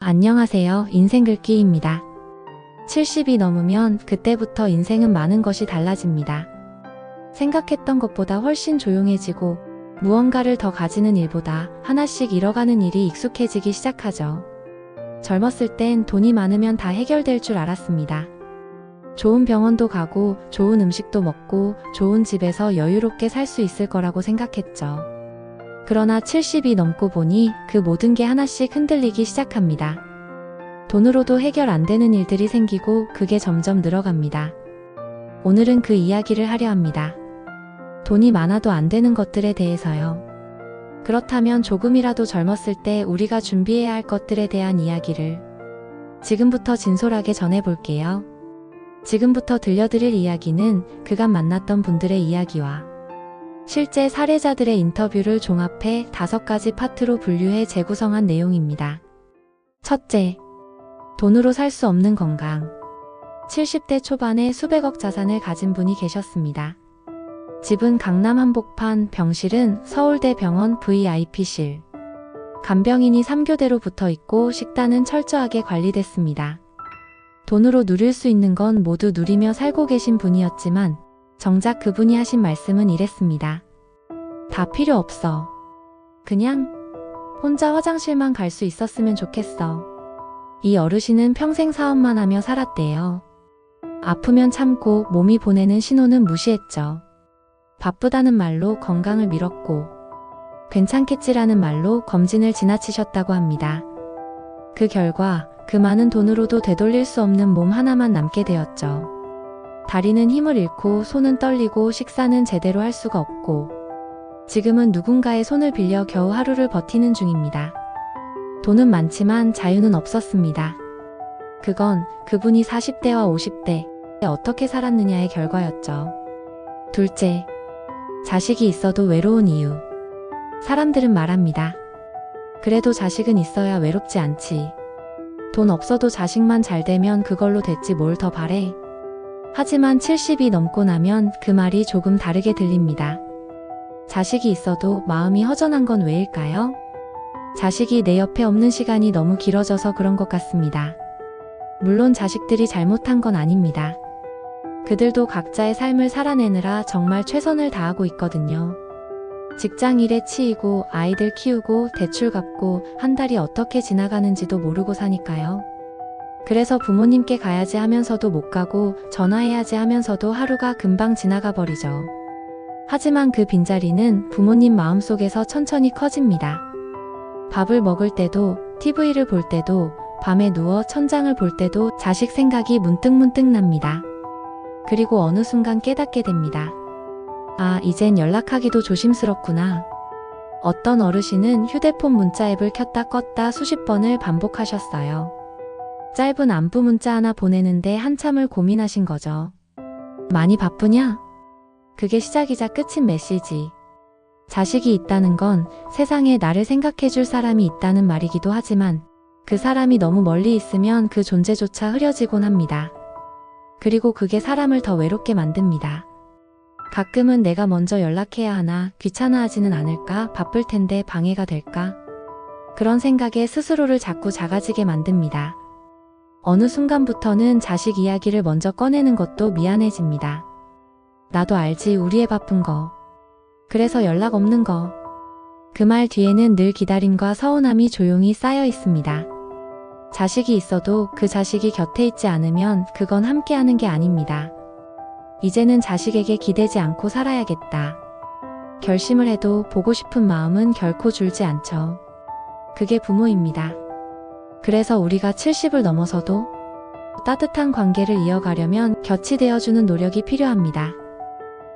안녕하세요. 인생글귀입니다. 70이 넘으면 그때부터 인생은 많은 것이 달라집니다. 생각했던 것보다 훨씬 조용해지고 무언가를 더 가지는 일보다 하나씩 잃어가는 일이 익숙해지기 시작하죠. 젊었을 땐 돈이 많으면 다 해결될 줄 알았습니다. 좋은 병원도 가고 좋은 음식도 먹고 좋은 집에서 여유롭게 살 수 있을 거라고 생각했죠. 그러나 70이 넘고 보니 그 모든 게 하나씩 흔들리기 시작합니다. 돈으로도 해결 안 되는 일들이 생기고 그게 점점 늘어갑니다. 오늘은 그 이야기를 하려 합니다. 돈이 많아도 안 되는 것들에 대해서요. 그렇다면 조금이라도 젊었을 때 우리가 준비해야 할 것들에 대한 이야기를 지금부터 진솔하게 전해볼게요. 지금부터 들려드릴 이야기는 그간 만났던 분들의 이야기와 실제 사례자들의 인터뷰를 종합해 5가지 파트로 분류해 재구성한 내용입니다. 첫째, 돈으로 살 수 없는 건강. 70대 초반에 수백억 자산을 가진 분이 계셨습니다. 집은 강남 한복판, 병실은 서울대 병원 VIP실. 간병인이 3교대로 붙어 있고 식단은 철저하게 관리됐습니다. 돈으로 누릴 수 있는 건 모두 누리며 살고 계신 분이었지만 정작 그분이 하신 말씀은 이랬습니다. 다 필요 없어. 그냥 혼자 화장실만 갈 수 있었으면 좋겠어. 이 어르신은 평생 사업만 하며 살았대요. 아프면 참고 몸이 보내는 신호는 무시했죠. 바쁘다는 말로 건강을 밀었고 괜찮겠지라는 말로 검진을 지나치셨다고 합니다. 그 결과 그 많은 돈으로도 되돌릴 수 없는 몸 하나만 남게 되었죠. 다리는 힘을 잃고 손은 떨리고 식사는 제대로 할 수가 없고 지금은 누군가의 손을 빌려 겨우 하루를 버티는 중입니다. 돈은 많지만 자유는 없었습니다. 그건 그분이 40대와 50대 어떻게 살았느냐의 결과였죠. 둘째, 자식이 있어도 외로운 이유. 사람들은 말합니다. 그래도 자식은 있어야 외롭지 않지. 돈 없어도 자식만 잘 되면 그걸로 됐지 뭘 더 바래. 하지만 70이 넘고 나면 그 말이 조금 다르게 들립니다. 자식이 있어도 마음이 허전한 건 왜일까요? 자식이 내 옆에 없는 시간이 너무 길어져서 그런 것 같습니다. 물론 자식들이 잘못한 건 아닙니다. 그들도 각자의 삶을 살아내느라 정말 최선을 다하고 있거든요. 직장 일에 치이고 아이들 키우고 대출 갚고 한 달이 어떻게 지나가는지도 모르고 사니까요. 그래서 부모님께 가야지 하면서도 못 가고 전화해야지 하면서도 하루가 금방 지나가 버리죠. 하지만 그 빈자리는 부모님 마음속에서 천천히 커집니다. 밥을 먹을 때도, TV를 볼 때도, 밤에 누워 천장을 볼 때도 자식 생각이 문득문득 납니다. 그리고 어느 순간 깨닫게 됩니다. 아, 이젠 연락하기도 조심스럽구나. 어떤 어르신은 휴대폰 문자 앱을 켰다 껐다 수십 번을 반복하셨어요. 짧은 안부 문자 하나 보내는데 한참을 고민하신 거죠. 많이 바쁘냐? 그게 시작이자 끝인 메시지. 자식이 있다는 건 세상에 나를 생각해줄 사람이 있다는 말이기도 하지만 그 사람이 너무 멀리 있으면 그 존재조차 흐려지곤 합니다. 그리고 그게 사람을 더 외롭게 만듭니다. 가끔은 내가 먼저 연락해야 하나, 귀찮아하지는 않을까, 바쁠 텐데 방해가 될까? 그런 생각에 스스로를 자꾸 작아지게 만듭니다. 어느 순간부터는 자식 이야기를 먼저 꺼내는 것도 미안해집니다. 나도 알지 우리의 바쁜 거. 그래서 연락 없는 거. 그 말 뒤에는 늘 기다림과 서운함이 조용히 쌓여 있습니다. 자식이 있어도 그 자식이 곁에 있지 않으면 그건 함께하는 게 아닙니다. 이제는 자식에게 기대지 않고 살아야겠다. 결심을 해도 보고 싶은 마음은 결코 줄지 않죠. 그게 부모입니다. 그래서 우리가 70을 넘어서도 따뜻한 관계를 이어가려면 곁이 되어주는 노력이 필요합니다.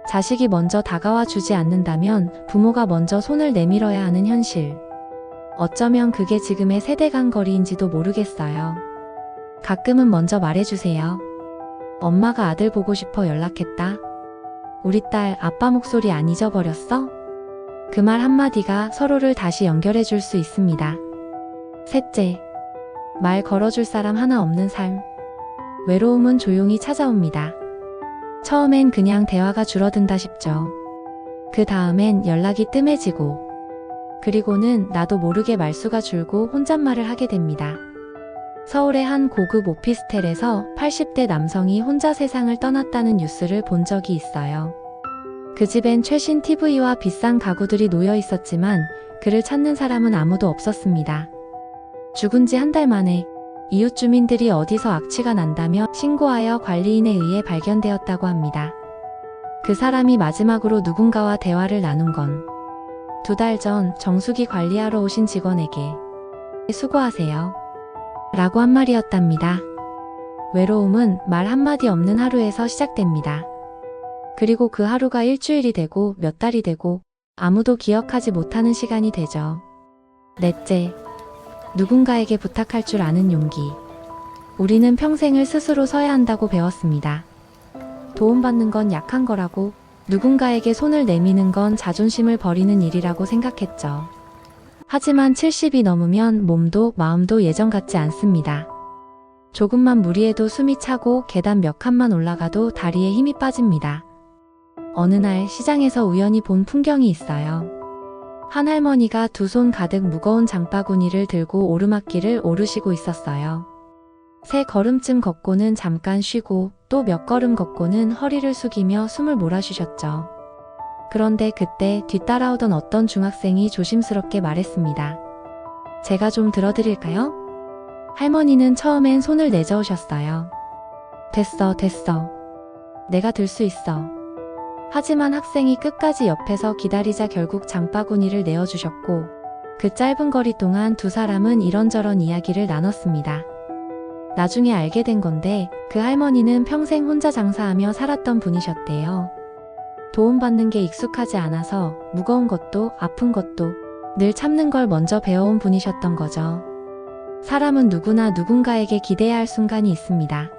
자식이 먼저 다가와 주지 않는다면 부모가 먼저 손을 내밀어야 하는 현실. 어쩌면 그게 지금의 세대 간 거리인지도 모르겠어요. 가끔은 먼저 말해주세요. 엄마가 아들 보고 싶어 연락했다. 우리 딸 아빠 목소리 안 잊어버렸어? 그 말 한마디가 서로를 다시 연결해 줄 수 있습니다. 셋째, 말 걸어줄 사람 하나 없는 삶. 외로움은 조용히 찾아옵니다. 처음엔 그냥 대화가 줄어든다 싶죠. 그 다음엔 연락이 뜸해지고 그리고는 나도 모르게 말수가 줄고 혼잣말을 하게 됩니다. 서울의 한 고급 오피스텔에서 80대 남성이 혼자 세상을 떠났다는 뉴스를 본 적이 있어요. 그 집엔 최신 TV와 비싼 가구들이 놓여 있었지만 그를 찾는 사람은 아무도 없었습니다. 죽은 지 한 달 만에 이웃 주민들이 어디서 악취가 난다며 신고하여 관리인에 의해 발견되었다고 합니다. 그 사람이 마지막으로 누군가와 대화를 나눈 건 2달 전 정수기 관리하러 오신 직원에게 수고하세요 라고 한 말이었답니다. 외로움은 말 한마디 없는 하루에서 시작됩니다. 그리고 그 하루가 일주일이 되고 몇 달이 되고 아무도 기억하지 못하는 시간이 되죠. 넷째, 누군가에게 부탁할 줄 아는 용기. 우리는 평생을 스스로 서야 한다고 배웠습니다. 도움받는 건 약한 거라고, 누군가에게 손을 내미는 건 자존심을 버리는 일이라고 생각했죠. 하지만 70이 넘으면 몸도 마음도 예전 같지 않습니다. 조금만 무리해도 숨이 차고 계단 몇 칸만 올라가도 다리에 힘이 빠집니다. 어느 날 시장에서 우연히 본 풍경이 있어요. 한 할머니가 2손 가득 무거운 장바구니를 들고 오르막길을 오르시고 있었어요. 3걸음쯤 걷고는 잠깐 쉬고 또 몇 걸음 걷고는 허리를 숙이며 숨을 몰아쉬셨죠. 그런데 그때 뒤따라오던 어떤 중학생이 조심스럽게 말했습니다. 제가 좀 들어드릴까요? 할머니는 처음엔 손을 내저으셨어요. 됐어. 내가 들 수 있어. 하지만 학생이 끝까지 옆에서 기다리자 결국 장바구니를 내어주셨고 그 짧은 거리 동안 두 사람은 이런저런 이야기를 나눴습니다. 나중에 알게 된 건데 그 할머니는 평생 혼자 장사하며 살았던 분이셨대요. 도움받는 게 익숙하지 않아서 무거운 것도 아픈 것도 늘 참는 걸 먼저 배워온 분이셨던 거죠. 사람은 누구나 누군가에게 기대야 할 순간이 있습니다.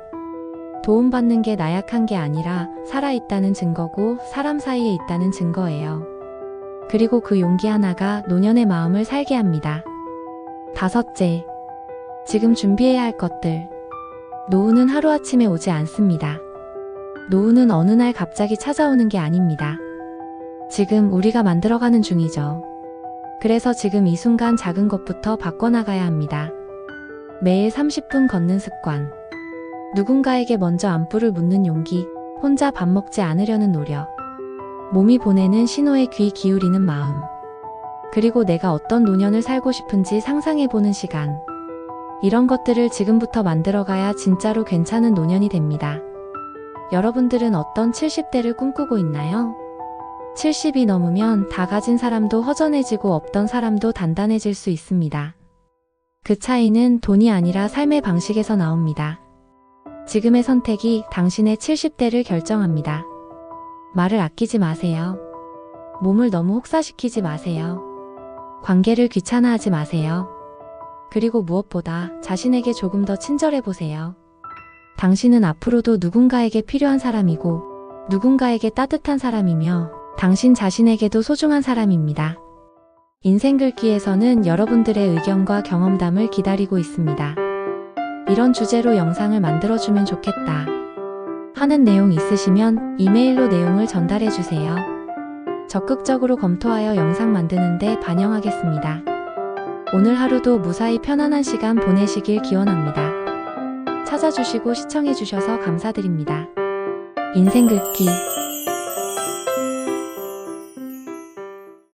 도움받는 게 나약한 게 아니라 살아있다는 증거고 사람 사이에 있다는 증거예요. 그리고 그 용기 하나가 노년의 마음을 살게 합니다. 5째, 지금 준비해야 할 것들. 노후는 하루아침에 오지 않습니다. 노후는 어느 날 갑자기 찾아오는 게 아닙니다. 지금 우리가 만들어가는 중이죠. 그래서 지금 이 순간 작은 것부터 바꿔나가야 합니다. 매일 30분 걷는 습관. 누군가에게 먼저 안부를 묻는 용기, 혼자 밥 먹지 않으려는 노력, 몸이 보내는 신호에 귀 기울이는 마음, 그리고 내가 어떤 노년을 살고 싶은지 상상해보는 시간. 이런 것들을 지금부터 만들어가야 진짜로 괜찮은 노년이 됩니다. 여러분들은 어떤 70대를 꿈꾸고 있나요? 70이 넘으면 다 가진 사람도 허전해지고 없던 사람도 단단해질 수 있습니다. 그 차이는 돈이 아니라 삶의 방식에서 나옵니다. 지금의 선택이 당신의 70대를 결정합니다. 말을 아끼지 마세요. 몸을 너무 혹사시키지 마세요. 관계를 귀찮아하지 마세요. 그리고 무엇보다 자신에게 조금 더 친절해 보세요. 당신은 앞으로도 누군가에게 필요한 사람이고 누군가에게 따뜻한 사람이며 당신 자신에게도 소중한 사람입니다. 인생글귀에서는 여러분들의 의견과 경험담을 기다리고 있습니다. 이런 주제로 영상을 만들어주면 좋겠다 하는 내용 있으시면 이메일로 내용을 전달해주세요. 적극적으로 검토하여 영상 만드는데 반영하겠습니다. 오늘 하루도 무사히 편안한 시간 보내시길 기원합니다. 찾아주시고 시청해주셔서 감사드립니다. 인생글귀